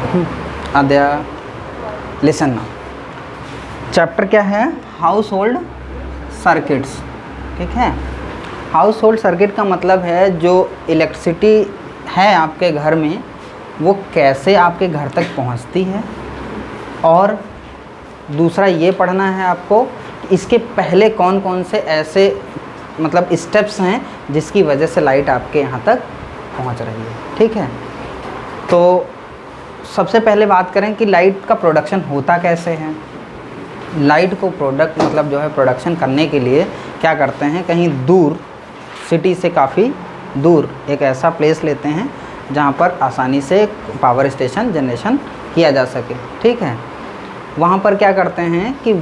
अध्याय listen now. Chapter क्या है? House hold circuits. ठीक है, हाउस होल्ड सर्किट का मतलब है जो इलेक्ट्रिसिटी है आपके घर में वो कैसे आपके घर तक पहुंचती है, और दूसरा ये पढ़ना है आपको कि इसके पहले कौन कौन से ऐसे मतलब स्टेप्स हैं जिसकी वजह से लाइट आपके यहाँ तक पहुँच रही है। ठीक है, तो सबसे पहले बात करें कि लाइट का प्रोडक्शन होता कैसे है। लाइट को प्रोडक्शन करने के लिए क्या करते हैं, कहीं दूर सिटी से काफ़ी दूर एक ऐसा प्लेस लेते हैं जहाँ पर आसानी से पावर स्टेशन जनरेशन किया जा सके। ठीक है, वहाँ पर क्या करते हैं कि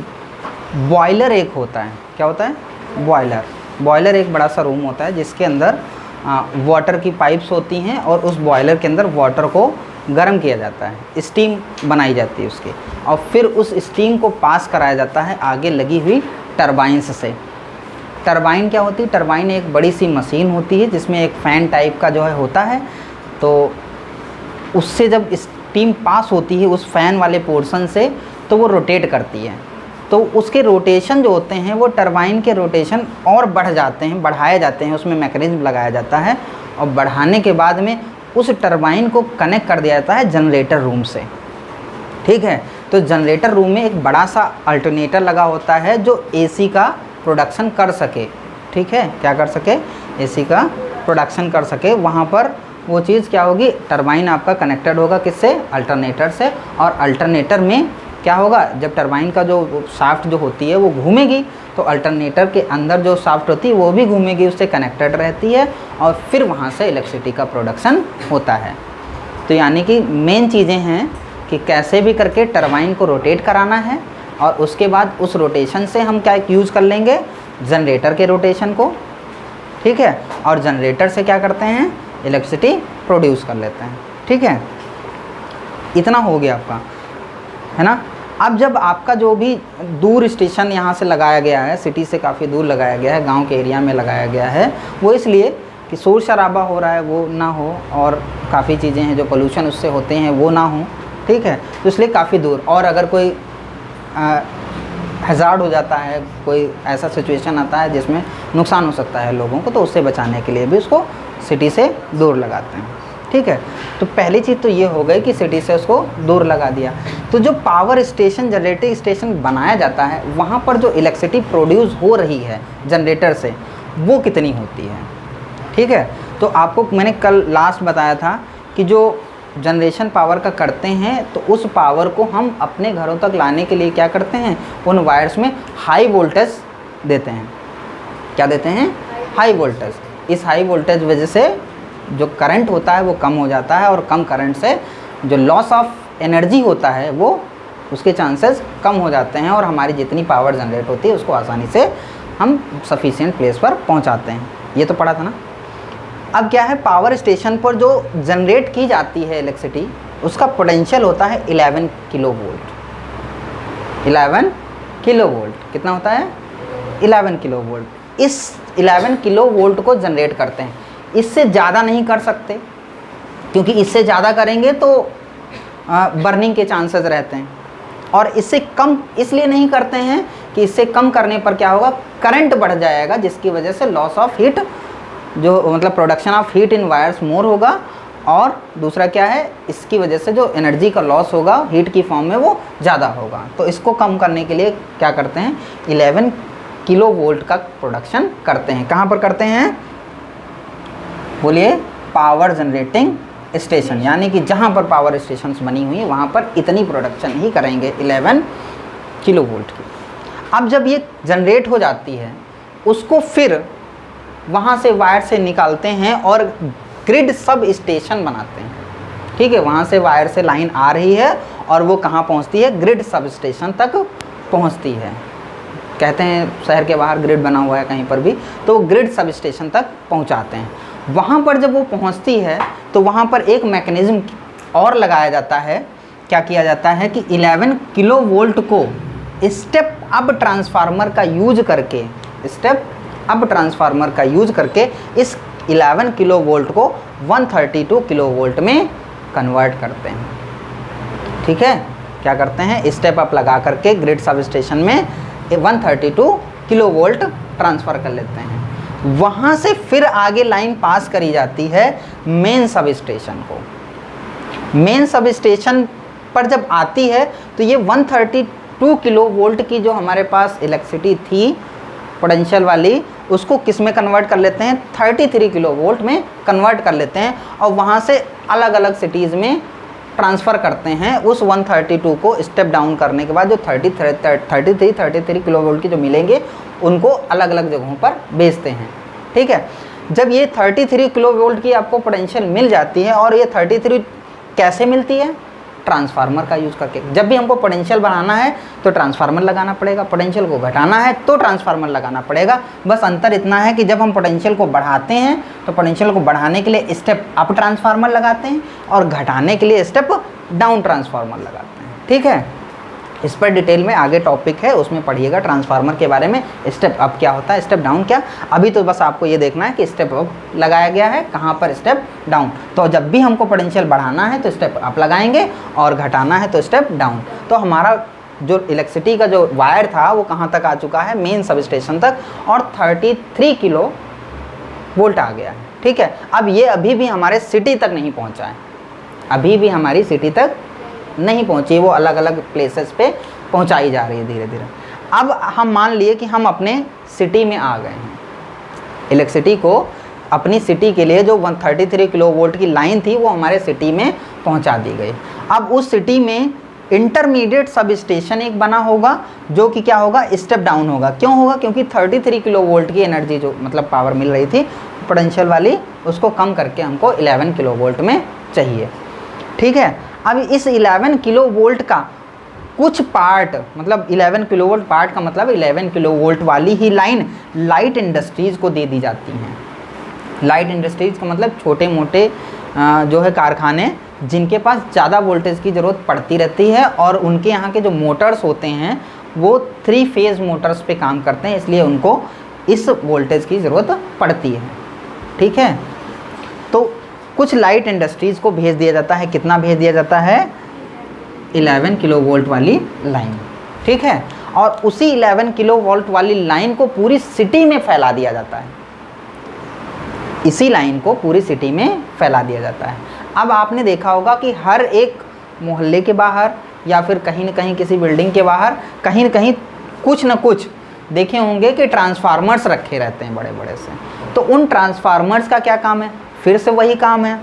बॉयलर एक होता है। क्या होता है? बॉयलर एक बड़ा सा रूम होता है जिसके अंदर वाटर की पाइप्स होती हैं और उस बॉयलर के अंदर वाटर को गर्म किया जाता है, स्टीम बनाई जाती है उसकी, और फिर उस स्टीम को पास कराया जाता है आगे लगी हुई टरबाइन्स से। टरबाइन क्या होती है? टरबाइन एक बड़ी सी मशीन होती है जिसमें एक फ़ैन टाइप का जो है होता है, तो उससे जब स्टीम पास होती है उस फ़ैन वाले पोर्शन से तो वो रोटेट करती है, तो उसके रोटेशन जो होते हैं वो टरबाइन के रोटेशन और बढ़ जाते हैं, बढ़ाए जाते हैं, उसमें मैकेनिज्म लगाया जाता है, और बढ़ाने के बाद में उस टरबाइन को कनेक्ट कर दिया जाता है जनरेटर रूम से। ठीक है, तो जनरेटर रूम में एक बड़ा सा अल्टरनेटर लगा होता है जो एसी का प्रोडक्शन कर सके। ठीक है, क्या कर सके? एसी का प्रोडक्शन कर सके। वहाँ पर वो चीज़ क्या होगी, टरबाइन आपका कनेक्टेड होगा किससे? अल्टरनेटर से। और अल्टरनेटर में क्या होगा, जब टरबाइन का जो शाफ्ट जो होती है वो घूमेगी तो अल्टरनेटर के अंदर जो शाफ्ट होती है वो भी घूमेगी, उससे कनेक्टेड रहती है, और फिर वहाँ से इलेक्ट्रिसिटी का प्रोडक्शन होता है। तो यानी कि मेन चीज़ें हैं कि कैसे भी करके टरबाइन को रोटेट कराना है, और उसके बाद उस रोटेशन से हम क्या यूज़ कर लेंगे? जनरेटर के रोटेशन को। ठीक है, और जनरेटर से क्या करते हैं? इलेक्ट्रिसिटी प्रोड्यूस कर लेते हैं। ठीक है, इतना हो गया आपका, है ना। अब जब आपका जो भी दूर स्टेशन यहाँ से लगाया गया है, सिटी से काफ़ी दूर लगाया गया है, गांव के एरिया में लगाया गया है, वो इसलिए कि शोर शराबा हो रहा है वो ना हो, और काफ़ी चीज़ें हैं जो पोल्यूशन उससे होते हैं वो ना हो। ठीक है, तो इसलिए काफ़ी दूर, और अगर कोई हज़ार्ड हो जाता है, कोई ऐसा सिचुएशन आता है जिसमें नुकसान हो सकता है लोगों को, तो उससे बचाने के लिए भी उसको सिटी से दूर लगाते हैं। ठीक है, तो पहली चीज़ तो ये हो गई कि सिटी से उसको दूर लगा दिया। तो जो पावर स्टेशन, जनरेटिंग स्टेशन बनाया जाता है, वहाँ पर जो इलेक्ट्रिसिटी प्रोड्यूस हो रही है जनरेटर से वो कितनी होती है। ठीक है, तो आपको मैंने कल लास्ट बताया था कि जो जनरेशन पावर का करते हैं तो उस पावर को हम अपने घरों तक लाने के लिए क्या करते हैं, उन वायर्स में हाई वोल्टेज देते हैं। क्या देते हैं? High voltage. इस हाई वोल्टेज वजह से जो करंट होता है वो कम हो जाता है, और कम करंट से जो लॉस ऑफ एनर्जी होता है वो उसके चांसेस कम हो जाते हैं, और हमारी जितनी पावर जनरेट होती है उसको आसानी से हम सफिशिएंट प्लेस पर पहुंचाते हैं। ये तो पढ़ा था ना। अब क्या है, पावर स्टेशन पर जो जनरेट की जाती है इलेक्ट्रिसिटी उसका पोटेंशियल होता है 11 किलो वोल्ट। 11 किलो वोल्ट कितना होता है? 11 किलो वोल्ट। इस 11 किलो वोल्ट को जनरेट करते हैं। इससे ज़्यादा नहीं कर सकते, क्योंकि इससे ज़्यादा करेंगे तो बर्निंग के चांसेस रहते हैं, और इससे कम इसलिए नहीं करते हैं कि इससे कम करने पर क्या होगा, करंट बढ़ जाएगा, जिसकी वजह से लॉस ऑफ हीट जो मतलब production of heat in wires more होगा, और दूसरा क्या है, इसकी वजह से जो एनर्जी का लॉस होगा हीट की फॉर्म में वो ज़्यादा होगा। तो इसको कम करने के लिए क्या करते हैं, 11 किलो वोल्ट का प्रोडक्शन करते हैं। कहाँ पर करते हैं? बोलिए, पावर जनरेटिंग स्टेशन, यानी कि जहाँ पर पावर स्टेशंस बनी हुई है वहाँ पर इतनी प्रोडक्शन ही करेंगे 11 किलो वोल्ट की। अब जब ये जनरेट हो जाती है उसको फिर वहाँ से वायर से निकालते हैं और ग्रिड सब स्टेशन बनाते हैं। ठीक है, वहाँ से वायर से लाइन आ रही है और वो कहाँ पहुँचती है, ग्रिड सब स्टेशन तक पहुँचती है। कहते हैं शहर के बाहर ग्रिड बना हुआ है कहीं पर भी, तो ग्रिड सब स्टेशन तक पहुँचाते हैं। वहाँ पर जब वो पहुँचती है तो वहाँ पर एक मैकेनिज़्म और लगाया जाता है। क्या किया जाता है कि 11 किलो वोल्ट को स्टेप अप ट्रांसफार्मर का यूज करके, स्टेप अप ट्रांसफार्मर का यूज करके इस 11 किलो वोल्ट को 132 किलो वोल्ट में कन्वर्ट करते हैं। ठीक है, क्या करते हैं, स्टेप अप लगा करके ग्रिड सब स्टेशन में 132 किलो वोल्ट ट्रांसफ़र कर लेते हैं। वहाँ से फिर आगे लाइन पास करी जाती है मेन सब स्टेशन को। मेन सब स्टेशन पर जब आती है तो ये 132 किलो वोल्ट की जो हमारे पास इलेक्ट्रिसिटी थी पोटेंशियल वाली, उसको किस में कन्वर्ट कर लेते हैं, 33 किलो वोल्ट में कन्वर्ट कर लेते हैं और वहाँ से अलग अलग सिटीज़ में ट्रांसफ़र करते हैं। उस 132 को स्टेप डाउन करने के बाद जो 33 किलो वोल्ट की जो मिलेंगे उनको अलग अलग जगहों पर बेचते हैं। ठीक है, जब ये 33 किलो वोल्ट की आपको पोटेंशियल मिल जाती है, और ये 33 कैसे मिलती है, ट्रांसफार्मर का यूज़ करके। जब भी हमको पोटेंशियल बढ़ाना है तो ट्रांसफार्मर लगाना पड़ेगा, पोटेंशियल को घटाना है तो ट्रांसफार्मर लगाना पड़ेगा। बस अंतर इतना है कि जब हम पोटेंशियल को बढ़ाते हैं तो पोटेंशियल को बढ़ाने के लिए स्टेप अप ट्रांसफार्मर लगाते हैं और घटाने के लिए स्टेप डाउन ट्रांसफार्मर लगाते हैं। ठीक है, इस पर डिटेल में आगे टॉपिक है, उसमें पढ़िएगा ट्रांसफार्मर के बारे में, स्टेप अप क्या होता है, स्टेप डाउन क्या। अभी तो बस आपको ये देखना है कि स्टेप अप लगाया गया है, कहाँ पर स्टेप डाउन। तो जब भी हमको पोटेंशियल बढ़ाना है तो स्टेप अप लगाएंगे और घटाना है तो स्टेप डाउन। तो हमारा जो इलेक्ट्रिसिटी का जो वायर था वो कहाँ तक आ चुका है, मेन सब स्टेशन तक, और 33 किलो वोल्ट आ गया है। ठीक है, अब ये अभी भी हमारे सिटी तक नहीं पहुँचा है, अभी भी हमारी सिटी तक नहीं पहुंची, वो अलग अलग प्लेसेस पे पहुंचाई जा रही है धीरे धीरे। अब हम मान लिए कि हम अपने सिटी में आ गए हैं, इलेक्ट्रिसिटी को अपनी सिटी के लिए जो 133 किलो वोल्ट की लाइन थी वो हमारे सिटी में पहुंचा दी गई। अब उस सिटी में इंटरमीडिएट सब स्टेशन एक बना होगा जो कि क्या होगा, स्टेप डाउन होगा। क्यों होगा, क्योंकि 33 किलो वोल्ट की एनर्जी जो मतलब पावर मिल रही थी पोटेंशियल वाली, उसको कम करके हमको 11 किलो वोल्ट में चाहिए। ठीक है, अब इस 11 किलो वोल्ट का कुछ पार्ट, मतलब 11 किलो वोल्ट पार्ट का मतलब 11 किलो वोल्ट वाली ही लाइन लाइट इंडस्ट्रीज़ को दे दी जाती हैं। लाइट इंडस्ट्रीज़ का मतलब छोटे मोटे जो है कारखाने जिनके पास ज़्यादा वोल्टेज की ज़रूरत पड़ती रहती है, और उनके यहाँ के जो मोटर्स होते हैं वो 3 फेज़ मोटर्स पे काम करते हैं, इसलिए उनको इस वोल्टेज की ज़रूरत पड़ती है। ठीक है, तो कुछ लाइट इंडस्ट्रीज़ को भेज दिया जाता है, कितना भेज दिया जाता है, 11 किलो वोल्ट वाली लाइन। ठीक है, और उसी 11 किलो वोल्ट वाली लाइन को पूरी सिटी में फैला दिया जाता है, इसी लाइन को पूरी सिटी में फैला दिया जाता है। अब आपने देखा होगा कि हर एक मोहल्ले के बाहर या फिर कहीं न कहीं किसी बिल्डिंग के बाहर कहीं न कहीं कुछ न कुछ देखे होंगे कि ट्रांसफार्मर्स रखे रहते हैं बड़े बड़े से। तो उन ट्रांसफार्मर्स का क्या काम है, फिर से वही काम है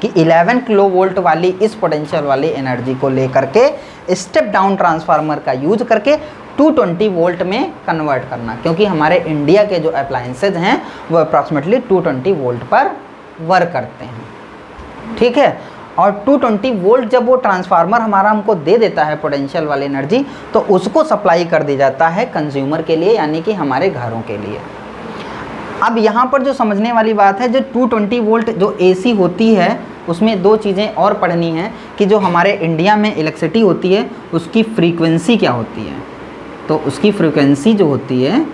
कि 11 किलो वोल्ट वाली इस पोटेंशियल वाली एनर्जी को लेकर के स्टेप डाउन ट्रांसफार्मर का यूज करके 220 वोल्ट में कन्वर्ट करना, क्योंकि हमारे इंडिया के जो अप्लायंसेज हैं वो अप्रॉक्सीमेटली 220 वोल्ट पर वर्क करते हैं। ठीक है, और 220 वोल्ट जब वो ट्रांसफार्मर हमारा हमको दे देता है पोटेंशियल वाली एनर्जी, तो उसको सप्लाई कर दी जाता है कंज्यूमर के लिए, यानी कि हमारे घरों के लिए। अब यहाँ पर जो समझने वाली बात है, जो 220 वोल्ट जो एसी होती है उसमें दो चीज़ें और पढ़नी हैं कि जो हमारे इंडिया में इलेक्ट्रिसिटी होती है उसकी फ्रीक्वेंसी क्या होती है। तो उसकी फ्रीक्वेंसी जो होती है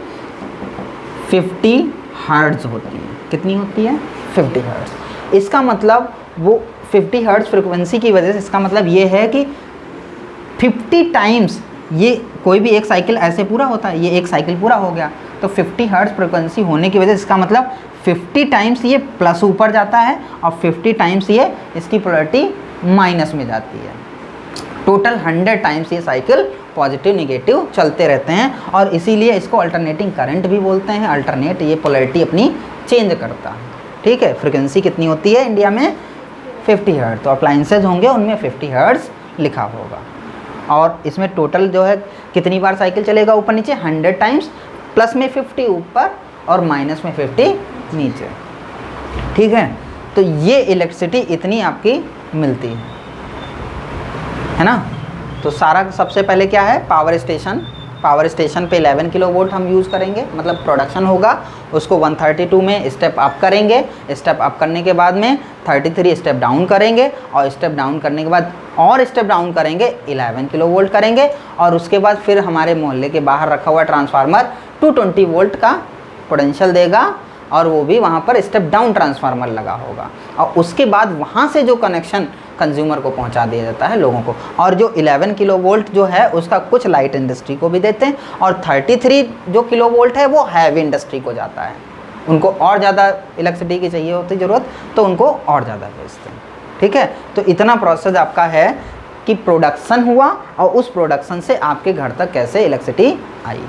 50 हर्ट्ज़ होती है। कितनी होती है, 50 हर्ट्ज़। इसका मतलब वो 50 हर्ट्ज़ फ्रीक्वेंसी की वजह से इसका मतलब ये है कि 50 टाइम्स, ये कोई भी एक साइकिल ऐसे पूरा होता है, ये एक साइकिल पूरा हो गया, तो 50 हर्ट्ज़ फ्रीक्वेंसी होने की वजह से इसका मतलब 50 टाइम्स ये प्लस ऊपर जाता है और 50 टाइम्स ये इसकी पोलैरिटी माइनस में जाती है। टोटल 100 टाइम्स ये साइकिल पॉजिटिव निगेटिव चलते रहते हैं, और इसीलिए इसको अल्टरनेटिंग करंट भी बोलते हैं। अल्टरनेट ये पोलैरिटी अपनी चेंज करता है। ठीक है, फ्रीक्वेंसी कितनी होती है इंडिया में, 50 हर्ट्ज़। तो अप्लायंसेज होंगे उनमें 50 हर्ट्ज़ लिखा होगा, और इसमें टोटल जो है कितनी बार साइकिल चलेगा ऊपर नीचे, 100 टाइम्स, प्लस में 50 ऊपर और माइनस में 50 नीचे। ठीक है, तो ये इलेक्ट्रिसिटी इतनी आपकी मिलती है ना। तो सारा सबसे पहले क्या है, पावर स्टेशन पे 11 किलो वोल्ट हम यूज़ करेंगे, मतलब प्रोडक्शन होगा, उसको 132 में स्टेप अप करेंगे, स्टेप अप करने के बाद में 33 स्टेप डाउन करेंगे, और स्टेप डाउन करने के बाद और स्टेप डाउन करेंगे 11 किलो वोल्ट करेंगे, और उसके बाद फिर हमारे मोहल्ले के बाहर रखा हुआ ट्रांसफार्मर 220 वोल्ट का पोटेंशियल देगा, और वो भी वहाँ पर स्टेप डाउन ट्रांसफार्मर लगा होगा। और उसके बाद वहाँ से जो कनेक्शन कंज्यूमर को पहुंचा दिया जाता है लोगों को। और जो 11 किलो वोल्ट जो है उसका कुछ लाइट इंडस्ट्री को भी देते हैं, और 33 जो किलो वोल्ट है वो हैवी इंडस्ट्री को जाता है। उनको और ज़्यादा इलेक्ट्रिसिटी की चाहिए होती ज़रूरत, तो उनको और ज़्यादा भेजते हैं। ठीक है, तो इतना प्रोसेस आपका है कि प्रोडक्शन हुआ और उस प्रोडक्शन से आपके घर तक कैसे इलेक्ट्रिसिटी आई।